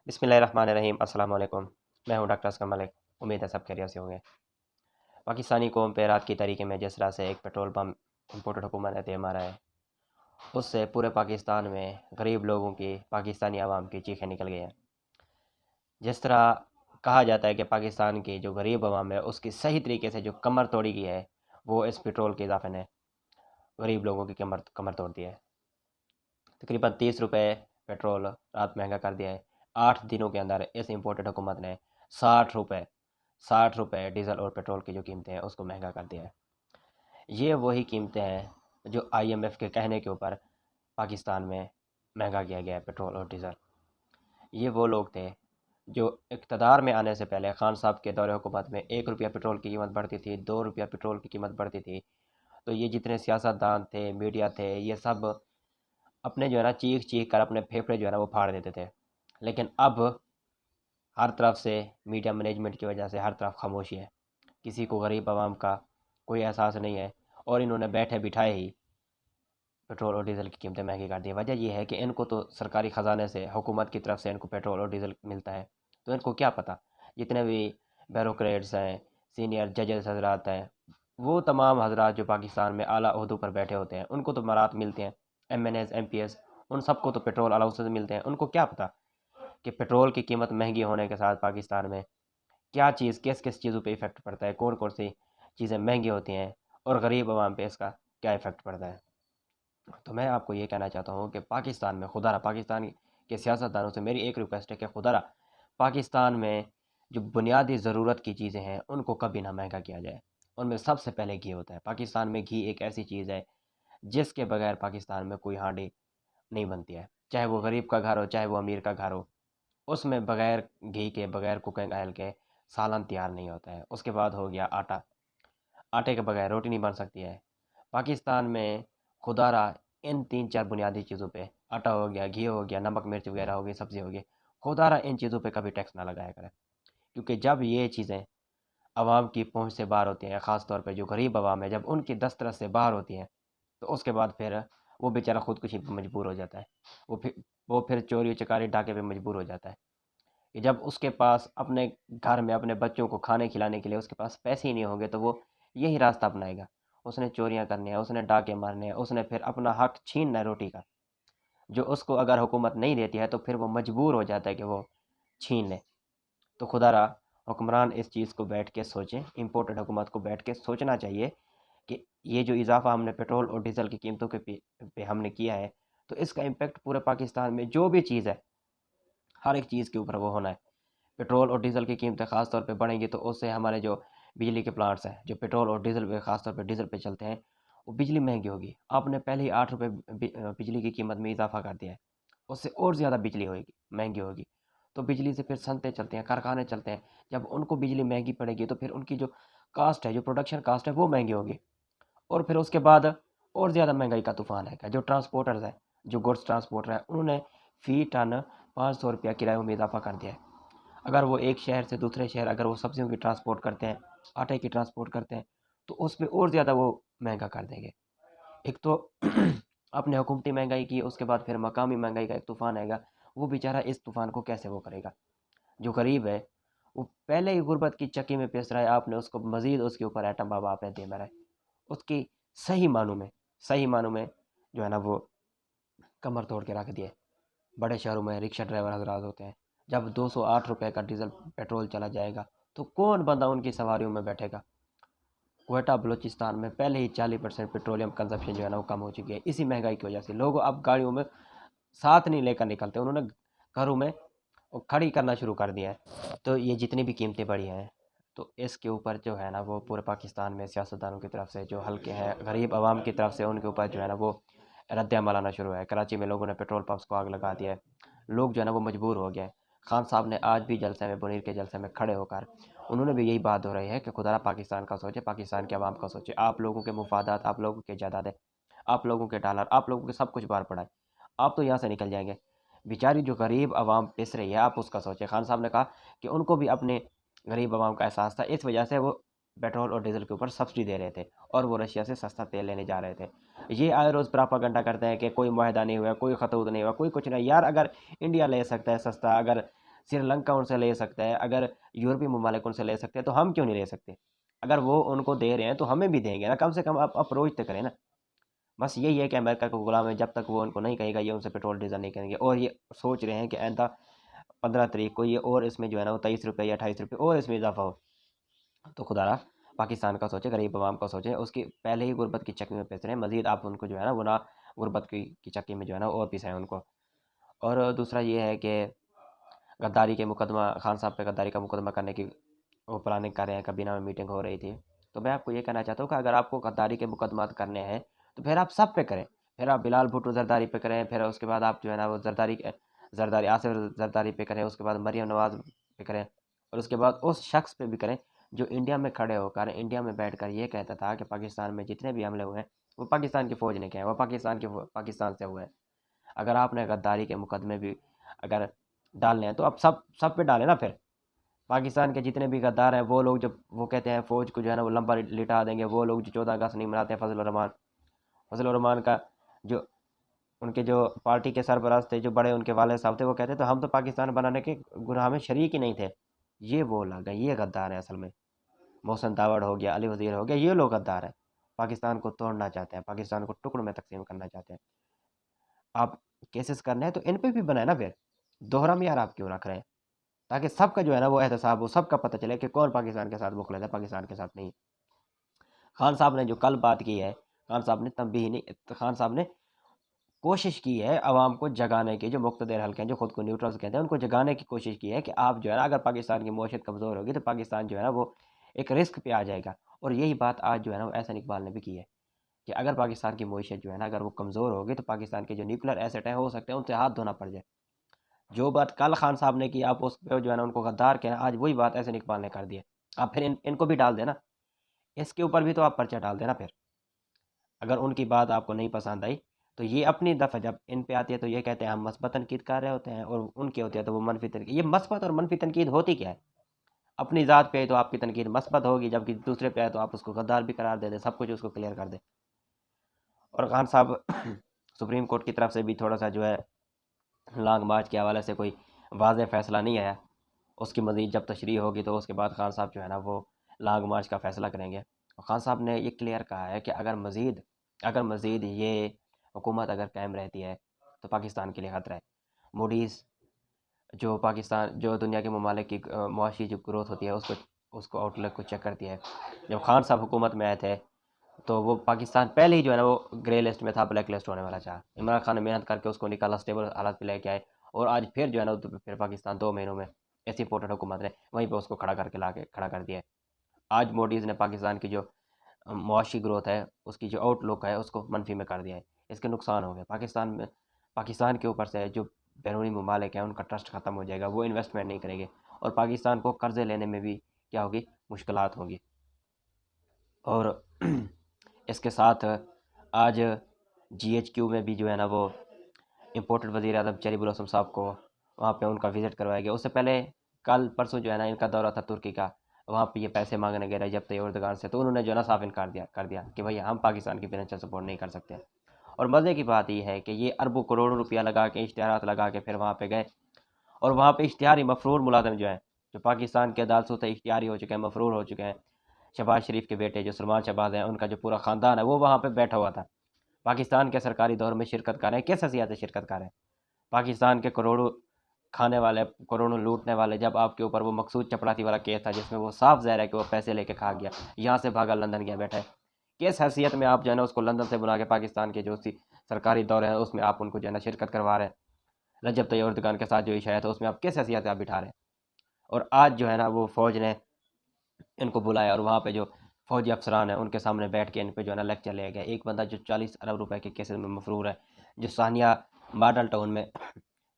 बिस्मिल्लाहिर्रहमानिर्रहीम अस्सलाम वालेकुम। मैं हूं डॉक्टर असलम मलिक। उम्मीद है सब खैरियत से होंगे। पाकिस्तानी कौम पे रात की तरीके में जिस तरह से एक पेट्रोल पम्प इम्पोर्टेड हुकूमत ने दे मारा है, उससे पूरे पाकिस्तान में गरीब लोगों की, पाकिस्तानी आवाम की चीखें निकल गई हैं। जिस तरह कहा जाता है कि पाकिस्तान की जो गरीब आवाम है उसकी सही तरीके से जो कमर तोड़ी गई है, वो इस पेट्रोल के इजाफे ने गरीब लोगों की कमर कमर तोड़ दी है। तकरीबन 30 रुपये पेट्रोल रात महंगा कर दिया है। 8 दिनों के अंदर इस इम्पोर्टेड हुकूमत ने 60 रुपये डीज़ल और पेट्रोल की जो कीमतें हैं उसको महंगा कर दिया है। ये वही कीमतें हैं जो IMF के कहने के ऊपर पाकिस्तान में महंगा किया गया है पेट्रोल और डीज़ल। ये वो लोग थे जो इक़्तिदार में आने से पहले खान साहब के दौरे हुकूमत में 1 रुपया पेट्रोल की कीमत बढ़ती थी, 2 रुपया पेट्रोल की कीमत बढ़ती थी। तो ये जितने सियासतदान थे, मीडिया थे, ये सब अपने जो है ना चीख चीख कर अपने फेफड़े जो है ना वो फाड़ देते थे। लेकिन अब हर तरफ से मीडिया मैनेजमेंट की वजह से हर तरफ खामोशी है। किसी को गरीब आवाम का कोई एहसास नहीं है और इन्होंने बैठे बिठाए ही पेट्रोल और डीज़ल की कीमतें महंगी कर दी। वजह यह है कि इनको तो सरकारी ख़जाने से, हुकूमत की तरफ से इनको पेट्रोल और डीज़ल मिलता है, तो इनको क्या पता। जितने भी ब्यूरोक्रेट्स हैं, सीनियर जजेस हजरात हैं, वो तमाम हजरात जो पाकिस्तान में आला ओहदों पर बैठे होते हैं, उनको तो मरात मिलते हैं। MNAs MPs उन सबको तो पेट्रोल अलाउंसेस मिलते हैं। उनको क्या पता कि पेट्रोल की कीमत महंगी होने के साथ पाकिस्तान में क्या चीज़ किस किस चीज़ों पे इफ़ेक्ट पड़ता है, कौन कौन सी चीज़ें महंगी होती हैं और गरीब आवाम पे इसका क्या इफ़ेक्ट पड़ता है। तो मैं आपको ये कहना चाहता हूँ कि पाकिस्तान में खुदारा पाकिस्तान के सियासतदानों से मेरी एक रिक्वेस्ट है कि खुदारा पाकिस्तान में जो बुनियादी ज़रूरत की चीज़ें हैं उनको कभी ना महंगा किया जाए। उनमें सबसे पहले घी होता है। पाकिस्तान में घी एक ऐसी चीज़ है जिसके बगैर पाकिस्तान में कोई हांडी नहीं बनती है। चाहे वो गरीब का घर हो, चाहे वो अमीर का घर हो, उसमें बगैर घी के, बगैर कुकिंग ऑयल के सालन तैयार नहीं होता है। उसके बाद हो गया आटा। आटे के बगैर रोटी नहीं बन सकती है। पाकिस्तान में खुदारा इन 3-4 बुनियादी चीज़ों पे, आटा हो गया, घी हो गया, नमक मिर्च वगैरह हो गई, सब्ज़ी हो गई, खुदारा इन चीज़ों पे कभी टैक्स ना लगाया करें। क्योंकि जब ये चीज़ें आवाम की पहुंच से बाहर होती हैं, ख़ास तौर पे जो गरीब आवाम है, जब उनकी दस्तरस से बाहर होती हैं, तो उसके बाद फिर वो बेचारा खुदकुशी पे मजबूर हो जाता है। वो फिर वो फिर चोरी चकारी डाके पे मजबूर हो जाता है कि जब उसके पास अपने घर में अपने बच्चों को खाने खिलाने के लिए उसके पास पैसे ही नहीं होंगे, तो वो यही रास्ता अपनाएगा। उसने चोरियां करनी है, उसने डाके मारने हैं, उसने फिर अपना हक छीनना है रोटी का, जो उसको अगर हुकूमत नहीं देती है तो फिर वो मजबूर हो जाता है कि वो छीन ले। तो खुदारा हुक्मरान इस चीज़ को बैठ के सोचें, इम्पोर्टेड हुकूमत को बैठ के सोचना चाहिए कि ये जो इजाफा हमने पेट्रोल और डीज़ल की कीमतों के पे हमने किया है, तो इसका इम्पेक्ट पूरे पाकिस्तान में जो भी चीज़ है, हर एक चीज़ के ऊपर वो होना है। पेट्रोल और डीज़ल की कीमतें ख़ास तौर पे बढ़ेंगी तो उससे हमारे जो बिजली के प्लांट्स हैं, जो पेट्रोल और डीज़ल पे ख़ास तौर पे डीज़ल पे चलते हैं, वो बिजली महंगी होगी। आपने पहले ही 8 रुपये बिजली की कीमत में इजाफा कर दिया है, उससे और ज़्यादा बिजली होगी, महंगी होगी। तो बिजली से फिर सनतें चलते हैं, कारखाने चलते हैं। जब उनको बिजली महंगी पड़ेगी तो फिर उनकी जो कास्ट है, जो प्रोडक्शन कास्ट है, वो महंगी होगी। और फिर उसके बाद और ज़्यादा महंगाई का तूफान है। जो ट्रांसपोर्टर्स हैं, जो गुड्स ट्रांसपोर्टर हैं, उन्होंने फ़ी टन 500 रुपया किराए में इजाफा कर दिया है। अगर वो एक शहर से दूसरे शहर अगर वो सब्जियों की ट्रांसपोर्ट करते हैं, आटे की ट्रांसपोर्ट करते हैं, तो उस पे और ज़्यादा वो महंगा कर देंगे। एक तो आपने हुकूमती महंगाई की, उसके बाद फिर मकामी महंगाई का एक तूफान आएगा। वो बेचारा इस तूफान को कैसे वो करेगा। जो गरीब है वो पहले ही गुर्बत की चक्की में पिस रहा है, आपने उसको मजीद उसके ऊपर एटम बाबा आपने दे मारा है। उसकी सही मानों में सही मानों में जो है ना वो कमर तोड़ के रख दिया है। बड़े शहरों में रिक्शा ड्राइवर हजरात होते हैं। जब 208 रुपये का डीजल पेट्रोल चला जाएगा तो कौन बंदा उनकी सवारियों में बैठेगा। कोयटा बलूचिस्तान में पहले ही 40% पेट्रोलियम कंजप्शन जो है ना वो कम हो चुकी है। इसी महंगाई की वजह से लोग अब गाड़ियों में साथ नहीं लेकर निकलते, उन्होंने घरों में वो खड़ी करना शुरू कर दिया है। तो ये जितनी भी कीमतें बढ़ी हैं, तो इसके ऊपर जो है ना वो पूरे पाकिस्तान में सियासतदानों की तरफ से, जो हल्के हैं गरीब आवाम की तरफ से, उनके ऊपर जो है ना वो रद्द अमल आना शुरू है। कराची में लोगों ने पेट्रोल पंप्स को आग लगा दिया है। लोग जो है ना वो मजबूर हो गए हैं। खान साहब ने आज भी जलसे में, मुनीर के जलसे में खड़े होकर उन्होंने भी यही बात हो रही है कि खुदा पाकिस्तान का सोचे, पाकिस्तान के अवाम का सोचे। आप लोगों के मुफादात, आप लोगों के जायदादें, आप लोगों के डॉलर, आप लोगों के सब कुछ बाहर पड़ा है। आप तो यहाँ से निकल जाएंगे। बेचारी जो गरीब आवाम पिस रही है, आप उसका सोचें। खान साहब ने कहा कि उनको भी अपने गरीब आवाम का एहसास था, इस वजह से वो पेट्रोल और डीजल के ऊपर सब्सिडी दे रहे थे और वो रशिया से सस्ता तेल लेने जा रहे थे। ये आए रोज़ प्रापागंडा करते हैं कि कोई मुआहदा नहीं हुआ, कोई खतूत नहीं हुआ, कोई कुछ नहीं। यार अगर इंडिया ले सकता है सस्ता, अगर श्रीलंका उनसे ले सकता है, अगर यूरोपीय ममालिक उनसे ले सकते हैं, तो हम क्यों नहीं ले सकते? अगर वो उनको दे रहे हैं तो हमें भी देंगे ना, कम से कम आप अप्रोच तो करें ना। बस यही है कि अमेरिका को गुलाम है, जब तक वो उनको नहीं कहेगा ये उनसे पेट्रोल डीजल नहीं करेंगे। और ये सोच रहे हैं कि आइंदा 15 तारीख को ये और इसमें जो है ना वो 23 रुपये या 28 रुपये और इसमें इजाफा हो। तो खुदारा पाकिस्तान का सोचे, गरीब आवाम का सोचे, उसकी पहले ही गुर्बत की चक्की में पिस रहे हैं, मजीद आप उनको जो है ना वो ना गुर्बत की चक्की में जो है ना और पिसाएं उनको। और दूसरा ये है कि गद्दारी के मुकदमा, खान साहब पे गद्दारी का मुकदमा करने की वो प्लानिंग कर रहे हैं, कबीना में मीटिंग हो रही थी। तो मैं आपको ये कहना चाहता हूँ कि अगर आपको गद्दारी के मुकदमा करने हैं तो फिर आप सब पे करें। फिर आप बिलाल भुट्टो जरदारी पे करें, फिर उसके बाद आप जो है ना वो जरदारी आसिफ जरदारी पे करें, उसके बाद मरियम नवाज पे करें, और उसके बाद उस शख्स पे भी करें जो इंडिया में खड़े होकर इंडिया में बैठ कर ये कहता था कि पाकिस्तान में जितने भी हमले हुए हैं वो पाकिस्तान की फ़ौज ने किए हैं, वो पाकिस्तान से हुए हैं। अगर आपने गद्दारी के मुकदमे भी अगर डालने हैं तो आप सब सब पे डालें ना। फिर पाकिस्तान के जितने भी गद्दार हैं, वो लोग जब वो कहते हैं फ़ौज को जो है ना वो लंबा लिटा देंगे, वो लोग जो 14 अगस्त नहीं मनाते हैं, फजल रहमान का जो उनके जो पार्टी के सरबराह थे, जो बड़े उनके वाले साहब थे, वो कहते तो हम तो पाकिस्तान बनाने के गुनाह में शरीक ही नहीं थे। ये वो लोग हैं, ये गद्दार हैं असल में। मोहसिन दावड़ हो गया, अली वजीर हो गया, ये लोग गद्दार हैं। पाकिस्तान को तोड़ना चाहते हैं, पाकिस्तान को टुकड़ों में तकसीम करना चाहते हैं। आप केसेस करने हैं तो इन पे भी बनाए ना, फिर दोहरा यार आप क्यों रख रहे हैं? ताकि सबका जो है ना वो एहतसाब हो, सबका पता चले कि कौन पाकिस्तान के साथ मुखलिस है, पाकिस्तान के साथ नहीं। खान साहब ने जो कल बात की है, खान साहब ने तंबीह नहीं, तो खान साहब ने कोशिश की है आवाम को जगाने की, जो मुक़्तदर हल्के हैं, जो खुद को न्यूट्रल्स कहते हैं, उनको जगाने की कोशिश की है कि आप जो है ना अगर पाकिस्तान की मईशत कमज़ोर होगी तो पाकिस्तान जो है ना वो एक रिस्क पे आ जाएगा। और यही बात आज जो है ना वो एहसन इकबाल ने भी की है कि अगर पाकिस्तान की मईशत जो है ना अगर वो कमज़ोर होगी तो पाकिस्तान के जो न्यूक्लियर एसेट हैं हो सकते हैं उनसे हाथ धोना पड़ जाए। जो बात कल खान साहब ने की, आप उस पर जो है ना उनको गद्दार कहना, आज वही बात एहसन इकबाल ने कर दी है। आप फिर इनको भी डाल देना, इसके ऊपर भी तो आप पर्चा डाल देना। फिर अगर उनकी बात आपको नहीं पसंद आई तो ये अपनी दफ़ा जब इन पे आती है तो ये कहते हैं हम मस्बत तनकीद कर रहे होते हैं, और उनकी होती है तो वो मनफी तनकीद। ये मस्बत और मनफी तनकीद होती क्या है? अपनी ज़ात पे है तो आपकी तनकीद मस्बत होगी, जबकि दूसरे पे है तो आप उसको गद्दार भी करार दे दें, सब कुछ उसको क्लियर कर दें। और खान साहब सुप्रीम कोर्ट की तरफ से भी थोड़ा सा जो है लॉन्ग मार्च के हवाले से कोई वाज़ेह फ़ैसला नहीं आया। उसकी मज़ीद जब तशरीह होगी तो उसके बाद खान साहब जो है ना वो लॉन्ग मार्च का फ़ैसला करेंगे। और खान साहब ने ये क्लियर कहा है कि अगर मज़ीद ये हुकूमत अगर कायम रहती है तो पाकिस्तान के लिए ख़तरा है। मूडीज़ जो दुनिया के ममालिक की मुआशी जो ग्रोथ होती है उसको आउटलुक को चेक करती है। जब खान साहब हुकूमत में आए थे तो वो पाकिस्तान पहले ही जो है ना वो ग्रे लिस्ट में था, ब्लैक लिस्ट होने वाला था। इमरान खान ने मेहनत करके उसको निकाला, स्टेबल हालात पे लेके आए, और आज फिर जो है ना तो फिर पाकिस्तान 2 महीनों में ऐसी इंपोर्टेड हुकूमत ने वहीं पे उसको खड़ा कर दिया है। आज मोडीज़ ने पाकिस्तान की जो मुआशी ग्रोथ है, उसकी जो आउटलुक है, उसको मनफी में कर दिया है। इसके नुकसान हो गए पाकिस्तान के ऊपर से जो बैरूनी ममालिक हैं उनका ट्रस्ट ख़त्म हो जाएगा, वो इन्वेस्टमेंट नहीं करेंगे, और पाकिस्तान को कर्ज़े लेने में भी क्या होगी, मुश्किलात होंगी। और इसके साथ आज GHQ में भी जो है ना वो इम्पोर्टेड वज़ीर आज़म चेरी ब्लॉसम साहब को वहाँ पे उनका विज़िट करवाया गया। उससे पहले कल परसों जो है ना इनका दौरा था तुर्की का, वहाँ पे ये पैसे मांगने गए रजब तैयब एर्दोगान से, तो उन्होंने जो है ना साफ इनकार कर दिया कि भई हम पाकिस्तान की फाइनेंशियल सपोर्ट नहीं कर सकते। और मज़े की बात ये है कि ये अरबों करोड़ों रुपया लगा के, इश्तिहारात लगा के फिर वहाँ पे गए, और वहाँ पे इश्तिहारी मफरूर मुलाज़िम जो हैं, जो पाकिस्तान के अदालतों से इश्तिहारी हो चुके हैं, मफरूर हो चुके हैं, शहबाज शरीफ के बेटे जो सलमान शहबाज हैं, उनका जो पूरा ख़ानदान है वो वहाँ पे बैठा हुआ था, पाकिस्तान के सरकारी दौर में शिरकत कर रहे हैं। किस हैसियत से शिरकत कर रहे हैं? पाकिस्तान के करोड़ों खाने वाले, करोड़ों लूटने वाले, जब आपके ऊपर वो मकसूद चपरासी वाला केस था जिसमें वो साफ ज़ाहिर है कि वो पैसे लेके खा गया, यहाँ से भागा लंदन गया बैठा है, किस हैसियत में आप जो है ना उसको लंदन से बुला के पाकिस्तान के जो सी सरकारी दौरे हैं उसमें आप उनको जो है ना शिरकत करवा रहे हैं? रजब तैयब एर्दोगान के साथ जो इशाया था उसमें आप किस हैसियत से आप बिठा रहे हैं? और आज जो है ना वो फ़ौज ने इनको बुलाया, और वहाँ पे जो फ़ौजी अफसरान हैं उनके सामने बैठ के इन पे जो है ना लेक्चर लिया गया। एक बंदा जो 40 अरब रुपए के केसेस में मफरूर है, जो सानिया मॉडल टाउन में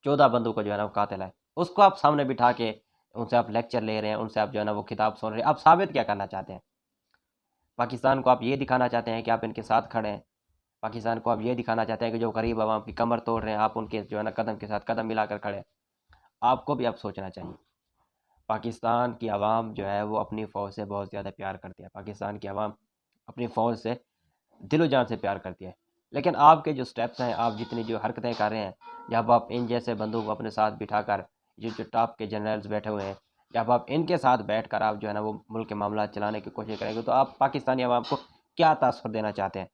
14 बंदों को जो है ना वो कातिल है, उसको आप सामने बिठा के उनसे आप लेक्चर ले रहे हैं, उनसे आप जो है ना वो किताब सुन रहे हैं। आप साबित क्या करना चाहते हैं? पाकिस्तान को आप ये दिखाना चाहते हैं कि आप इनके साथ खड़े हैं? पाकिस्तान को आप ये दिखाना चाहते हैं कि जो गरीब आवाम की कमर तोड़ रहे हैं आप उनके जो है ना कदम के साथ कदम मिलाकर खड़े हैं? आपको भी अब सोचना चाहिए। पाकिस्तान की आवाम जो है वो अपनी फ़ौज से बहुत ज़्यादा प्यार करती है। पाकिस्तान की आवाम अपनी फ़ौज से दिलो जान से प्यार करती है। लेकिन आपके जो स्टेप्स हैं, आप जितनी जो हरकतें कर रहे हैं, जब आप इन जैसे बंदों को अपने साथ बिठाकर ये जो टॉप के जनरल्स बैठे हुए हैं, जब आप इनके साथ बैठकर आप जो है ना वो मुल्क के मामला चलाने की कोशिश करेंगे, तो आप पाकिस्तानी अवाम को क्या तासर देना चाहते हैं,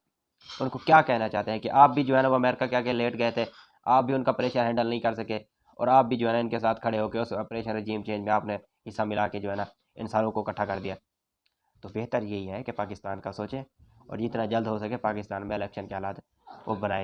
उनको क्या कहना चाहते हैं कि आप भी जो है ना वो अमेरिका के आगे लेट गए थे, आप भी उनका प्रेशर हैंडल नहीं कर सके, और आप भी जो है ना इनके साथ खड़े होकर उस ऑपरेशन रजीम चेंज में आपने हिस्सा मिला के जो है ना इंसानों को इकट्ठा कर दिया। तो बेहतर यही है कि पाकिस्तान का सोचें और जितना जल्द हो सके पाकिस्तान में इलेक्शन के हालात वो बनाए